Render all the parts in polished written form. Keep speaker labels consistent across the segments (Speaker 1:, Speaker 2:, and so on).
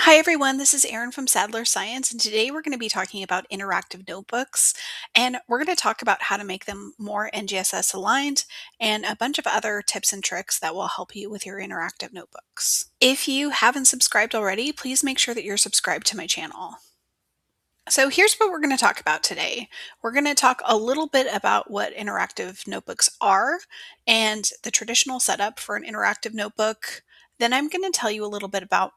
Speaker 1: Hi everyone, this is Erin from Sadler Science, and today we're going to be talking about interactive notebooks, and we're going to talk about how to make them more NGSS aligned and a bunch of other tips and tricks that will help you with your interactive notebooks. If you haven't subscribed already, please make sure that you're subscribed to my channel. So here's what we're going to talk about today. We're going to talk a little bit about what interactive notebooks are and the traditional setup for an interactive notebook. Then I'm going to tell you a little bit about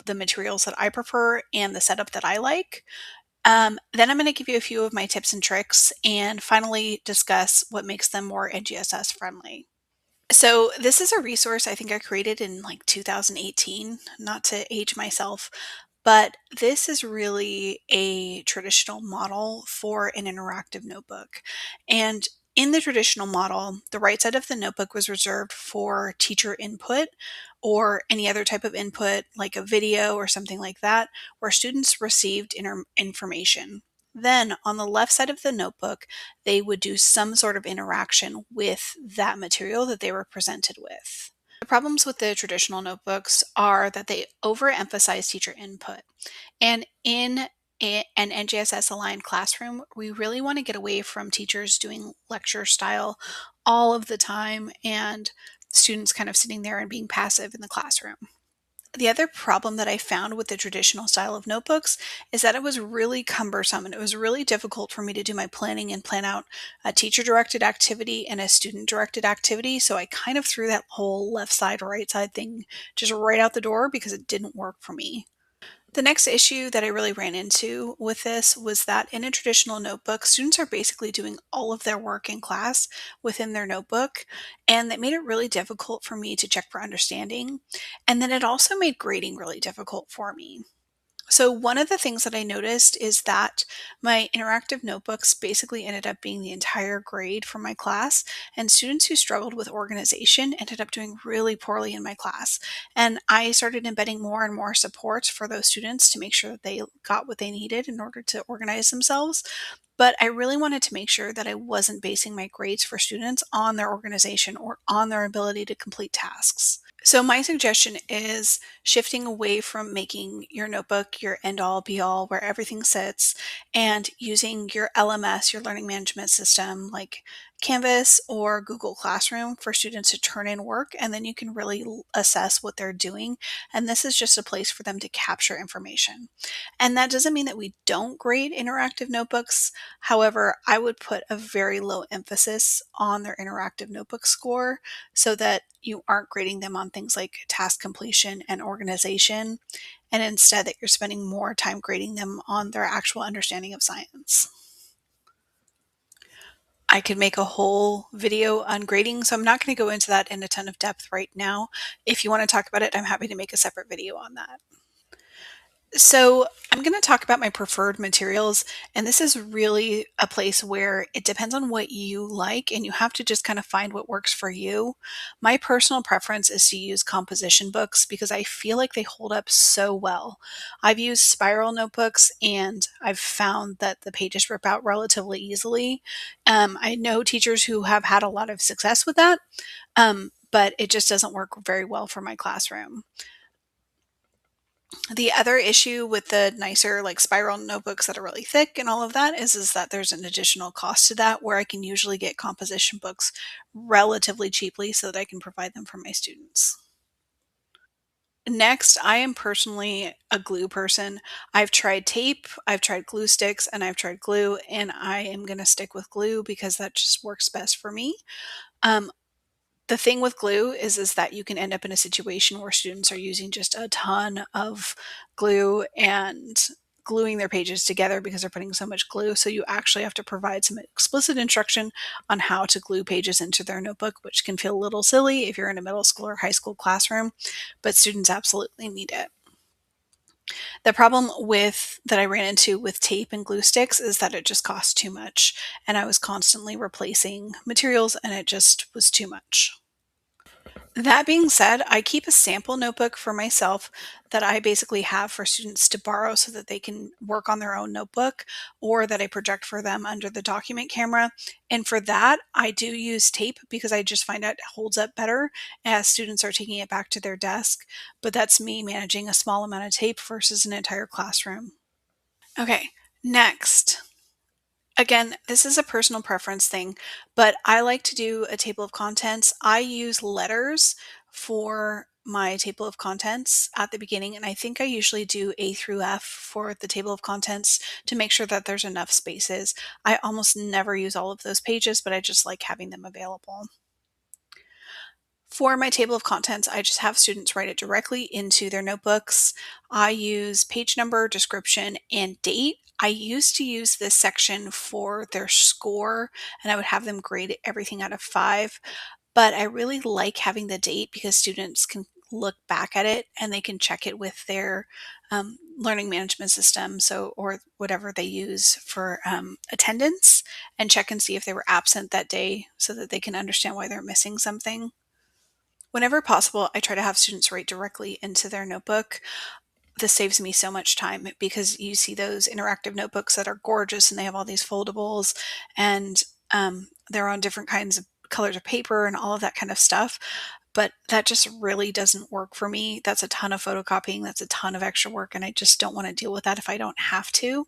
Speaker 1: the materials that I prefer and the setup that I like. Then I'm going to give you a few of my tips and tricks and finally discuss what makes them more NGSS friendly. So this is a resource I think I created in like 2018, not to age myself, but this is really a traditional model for an interactive notebook. And in the traditional model, the right side of the notebook was reserved for teacher input or any other type of input like a video or something like that, where students received information. Then on the left side of the notebook, they would do some sort of interaction with that material that they were presented with. The problems with the traditional notebooks are that they overemphasize teacher input. And in an NGSS aligned classroom, we really want to get away from teachers doing lecture style all of the time and students kind of sitting there and being passive in the classroom. The other problem that I found with the traditional style of notebooks is that it was really cumbersome and it was really difficult for me to do my planning and plan out a teacher directed activity and a student directed activity. So I kind of threw that whole left side, right side thing just right out the door because it didn't work for me. The next issue that I really ran into with this was that in a traditional notebook, students are basically doing all of their work in class within their notebook, and that made it really difficult for me to check for understanding. And then it also made grading really difficult for me. So one of the things that I noticed is that my interactive notebooks basically ended up being the entire grade for my class, and students who struggled with organization ended up doing really poorly in my class. And I started embedding more and more supports for those students to make sure that they got what they needed in order to organize themselves. But I really wanted to make sure that I wasn't basing my grades for students on their organization or on their ability to complete tasks. So my suggestion is shifting away from making your notebook your end all be all where everything sits and using your LMS, your learning management system like Canvas or Google Classroom for students to turn in work, and then you can really assess what they're doing. And this is just a place for them to capture information. And that doesn't mean that we don't grade interactive notebooks. However, I would put a very low emphasis on their interactive notebook score so that you aren't grading them on things like task completion and organization, and instead that you're spending more time grading them on their actual understanding of science. I could make a whole video on grading, so I'm not going to go into that in a ton of depth right now. If you want to talk about it, I'm happy to make a separate video on that. So I'm going to talk about my preferred materials, and this is really a place where it depends on what you like, and you have to just kind of find what works for you. My personal preference is to use composition books because I feel like they hold up so well. I've used spiral notebooks, and I've found that the pages rip out relatively easily. I know teachers who have had a lot of success with that, but it just doesn't work very well for my classroom. The other issue with the nicer like spiral notebooks that are really thick and all of that is that there's an additional cost to that, where I can usually get composition books relatively cheaply so that I can provide them for my students. Next, I am personally a glue person. I've tried tape, I've tried glue sticks, and I've tried glue, and I am going to stick with glue because that just works best for me. Um, The thing with glue is that you can end up in a situation where students are using just a ton of glue and gluing their pages together because they're putting so much glue. So you actually have to provide some explicit instruction on how to glue pages into their notebook, which can feel a little silly if you're in a middle school or high school classroom, but students absolutely need it. The problem with that I ran into with tape and glue sticks is that it just cost too much, and I was constantly replacing materials and it just was too much. That being said, I keep a sample notebook for myself that I basically have for students to borrow so that they can work on their own notebook or that I project for them under the document camera. And for that, I do use tape because I just find it holds up better as students are taking it back to their desk. But that's me managing a small amount of tape versus an entire classroom. Okay, next. Again, this is a personal preference thing, but I like to do a table of contents. I use letters for my table of contents at the beginning, and I think I usually do A through F for the table of contents to make sure that there's enough spaces. I almost never use all of those pages, but I just like having them available. For my table of contents, I just have students write it directly into their notebooks. I use page number, description, and date. I used to use this section for their score, and I would have them grade everything out of 5. But I really like having the date because students can look back at it and they can check it with their learning management system, so or whatever they use for attendance, and check and see if they were absent that day, so that they can understand why they're missing something. Whenever possible, I try to have students write directly into their notebook. This saves me so much time because you see those interactive notebooks that are gorgeous and they have all these foldables and they're on different kinds of colors of paper and all of that kind of stuff. But that just really doesn't work for me. That's a ton of photocopying, that's a ton of extra work, and I just don't want to deal with that if I don't have to.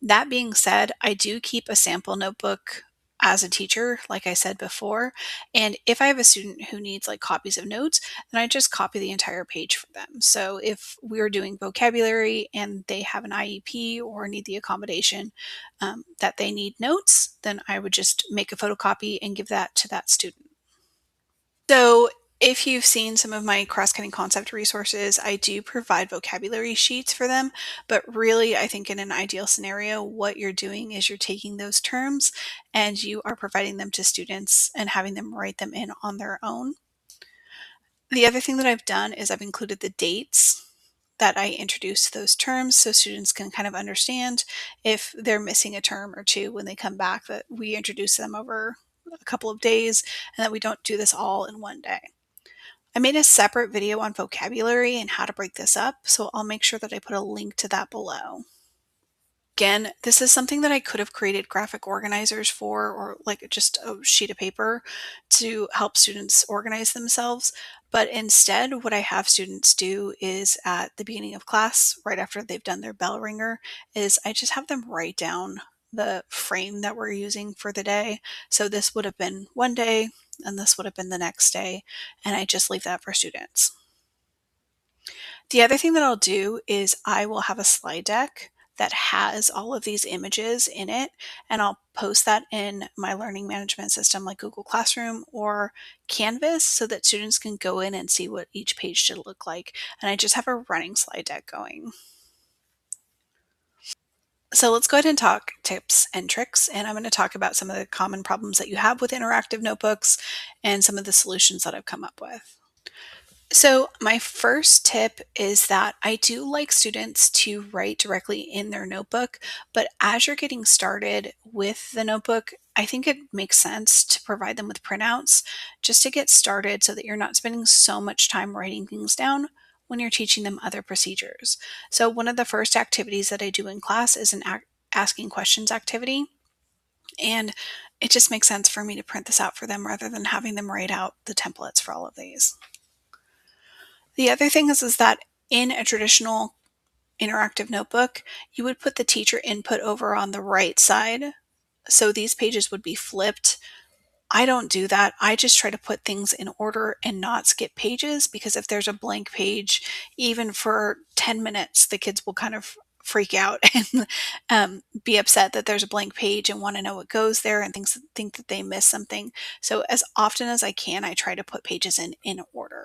Speaker 1: That being said, I do keep a sample notebook as a teacher, like I said before. And if I have a student who needs like copies of notes, then I just copy the entire page for them. So if we're doing vocabulary and they have an IEP or need the accommodation that they need notes, then I would just make a photocopy and give that to that student. So, if you've seen some of my cross-cutting concept resources, I do provide vocabulary sheets for them, but really, I think in an ideal scenario, what you're doing is you're taking those terms and you are providing them to students and having them write them in on their own. The other thing that I've done is I've included the dates that I introduced those terms so students can kind of understand if they're missing a term or two when they come back, that we introduce them over a couple of days and that we don't do this all in one day. I made a separate video on vocabulary and how to break this up, so I'll make sure that I put a link to that below. Again, this is something that I could have created graphic organizers for, or like just a sheet of paper to help students organize themselves. But instead, what I have students do is at the beginning of class, right after they've done their bell ringer, is I just have them write down the frame that we're using for the day. So this would have been one day, and this would have been the next day, and I just leave that for students. The other thing that I'll do is I will have a slide deck that has all of these images in it, and I'll post that in my learning management system like Google Classroom or Canvas so that students can go in and see what each page should look like. And I just have a running slide deck going. So let's go ahead and talk tips and tricks, and I'm going to talk about some of the common problems that you have with interactive notebooks and some of the solutions that I've come up with. So, my first tip is that I do like students to write directly in their notebook, but as you're getting started with the notebook, I think it makes sense to provide them with printouts just to get started so that you're not spending so much time writing things down when you're teaching them other procedures. So, one of the first activities that I do in class is an asking questions activity, and it just makes sense for me to print this out for them rather than having them write out the templates for all of these. The other thing is that in a traditional interactive notebook, you would put the teacher input over on the right side. So these pages would be flipped. I don't do that. I just try to put things in order and not skip pages because if there's a blank page, even for 10 minutes, the kids will kind of freak out and be upset that there's a blank page and want to know what goes there and think that they missed something. So as often as I can, I try to put pages in order.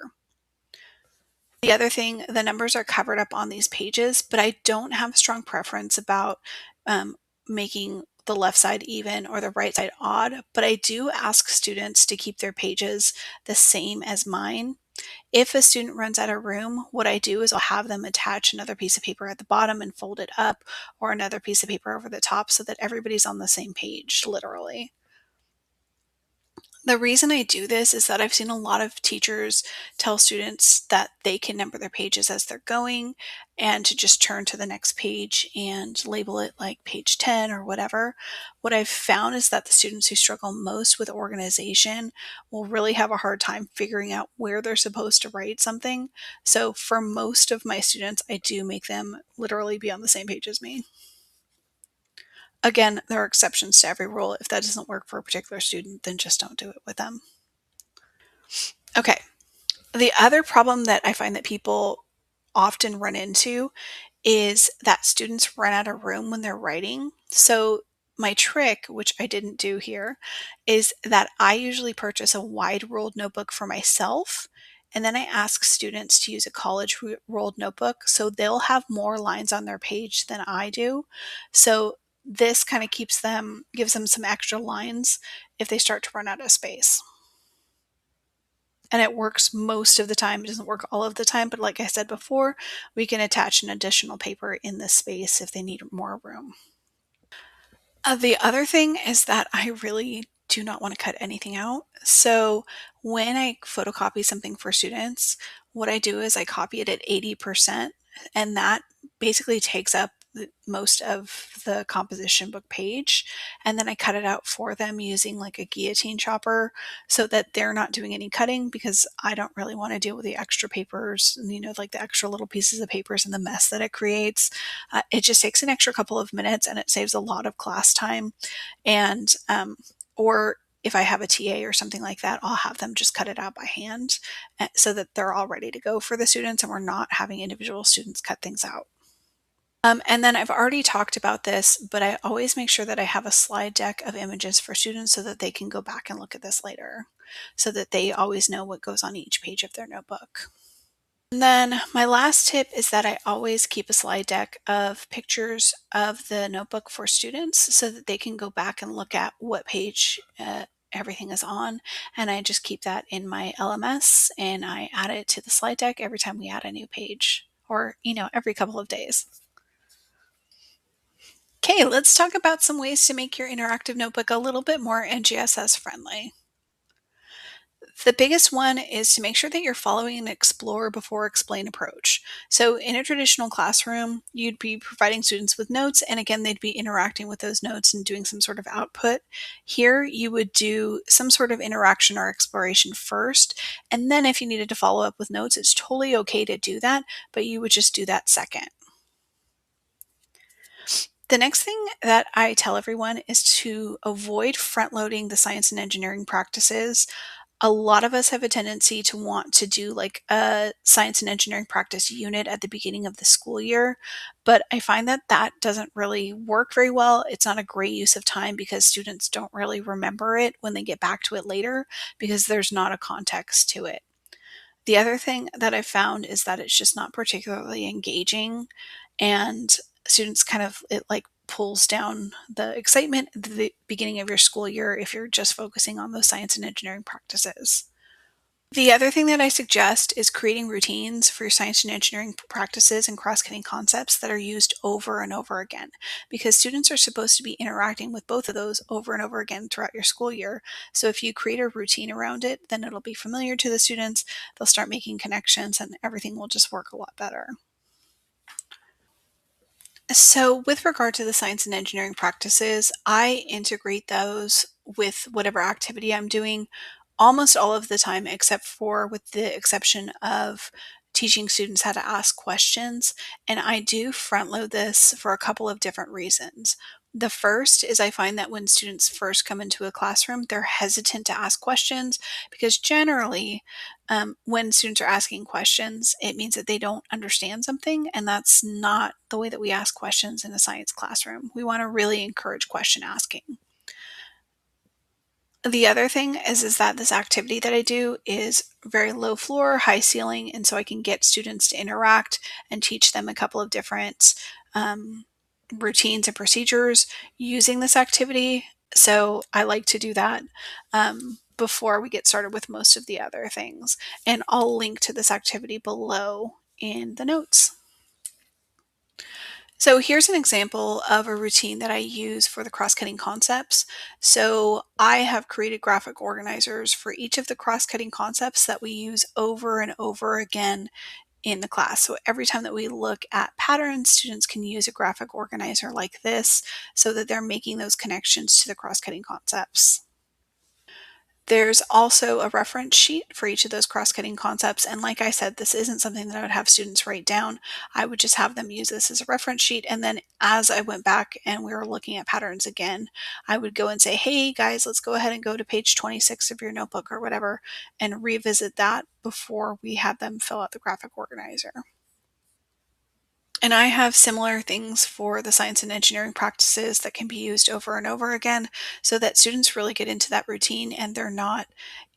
Speaker 1: The other thing, the numbers are covered up on these pages, but I don't have a strong preference about making the left side even or the right side odd, but I do ask students to keep their pages the same as mine. If a student runs out of room, what I do is I'll have them attach another piece of paper at the bottom and fold it up, or another piece of paper over the top so that everybody's on the same page, literally. The reason I do this is that I've seen a lot of teachers tell students that they can number their pages as they're going and to just turn to the next page and label it like page 10 or whatever. What I've found is that the students who struggle most with organization will really have a hard time figuring out where they're supposed to write something. So for most of my students, I do make them literally be on the same page as me. Again, there are exceptions to every rule. If that doesn't work for a particular student, then just don't do it with them. Okay. The other problem that I find that people often run into is that students run out of room when they're writing. So, my trick, which I didn't do here, is that I usually purchase a wide ruled notebook for myself. And then I ask students to use a college ruled notebook so they'll have more lines on their page than I do. So, this kind of gives them some extra lines if they start to run out of space. And it works most of the time. It doesn't work all of the time, but like I said before, we can attach an additional paper in this space if they need more room. The other thing is that I really do not want to cut anything out. So when I photocopy something for students, what I do is I copy it at 80%, and that basically takes up most of the composition book page. And then I cut it out for them using like a guillotine chopper so that they're not doing any cutting because I don't really want to deal with the extra papers, like the extra little pieces of papers and the mess that it creates. It just takes an extra couple of minutes and it saves a lot of class time. And, or if I have a TA or something like that, I'll have them just cut it out by hand so that they're all ready to go for the students and we're not having individual students cut things out. And then I've already talked about this, but I always make sure that I have a slide deck of images for students so that they can go back and look at this later, so that they always know what goes on each page of their notebook. And then my last tip is that I always keep a slide deck of pictures of the notebook for students so that they can go back and look at what page everything is on. And I just keep that in my LMS and I add it to the slide deck every time we add a new page or, every couple of days. Okay, let's talk about some ways to make your interactive notebook a little bit more NGSS friendly. The biggest one is to make sure that you're following an explore before explain approach. So, in a traditional classroom, you'd be providing students with notes, and again, they'd be interacting with those notes and doing some sort of output. Here, you would do some sort of interaction or exploration first, and then if you needed to follow up with notes, it's totally okay to do that, but you would just do that second. The next thing that I tell everyone is to avoid front loading the science and engineering practices. A lot of us have a tendency to want to do like a science and engineering practice unit at the beginning of the school year, but I find that that doesn't really work very well. It's not a great use of time because students don't really remember it when they get back to it later because there's not a context to it. The other thing that I've found is that it's just not particularly engaging and students kind of it like pulls down the excitement at the beginning of your school year if you're just focusing on those science and engineering practices. The other thing that I suggest is creating routines for your science and engineering practices and cross-cutting concepts that are used over and over again because students are supposed to be interacting with both of those over and over again throughout your school year. So if you create a routine around it, then it'll be familiar to the students, they'll start making connections and everything will just work a lot better. So, with regard to the science and engineering practices, I integrate those with whatever activity I'm doing almost all of the time, except for with the exception of teaching students how to ask questions. And I do front load this for a couple of different reasons. The first is I find that when students first come into a classroom, they're hesitant to ask questions because generally when students are asking questions, it means that they don't understand something, and that's not the way that we ask questions in a science classroom. We want to really encourage question asking. The other thing is that this activity that I do is very low floor, high ceiling, and so I can get students to interact and teach them a couple of different um, routines and procedures using this activity. So I like to do that before we get started with most of the other things. And I'll link to this activity below in the notes. So here's an example of a routine that I use for the cross-cutting concepts. So I have created graphic organizers for each of the cross-cutting concepts that we use over and over again in the class. So every time that we look at patterns, students can use a graphic organizer like this so that they're making those connections to the cross-cutting concepts. There's also a reference sheet for each of those cross-cutting concepts, and like I said, this isn't something that I would have students write down. I would just have them use this as a reference sheet, and then as I went back and we were looking at patterns again, I would go and say, "Hey guys, let's go ahead and go to page 26 of your notebook," or whatever, and revisit that before we had them fill out the graphic organizer. And I have similar things for the science and engineering practices that can be used over and over again so that students really get into that routine and they're not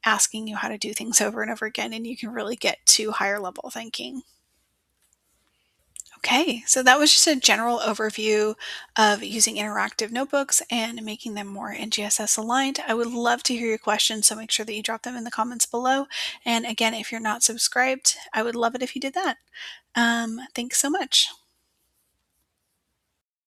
Speaker 1: asking you how to do things over and over again, and you can really get to higher level thinking. Okay, so that was just a general overview of using interactive notebooks and making them more NGSS aligned. I would love to hear your questions, so make sure that you drop them in the comments below. And again, if you're not subscribed, I would love it if you did that. Thanks so much.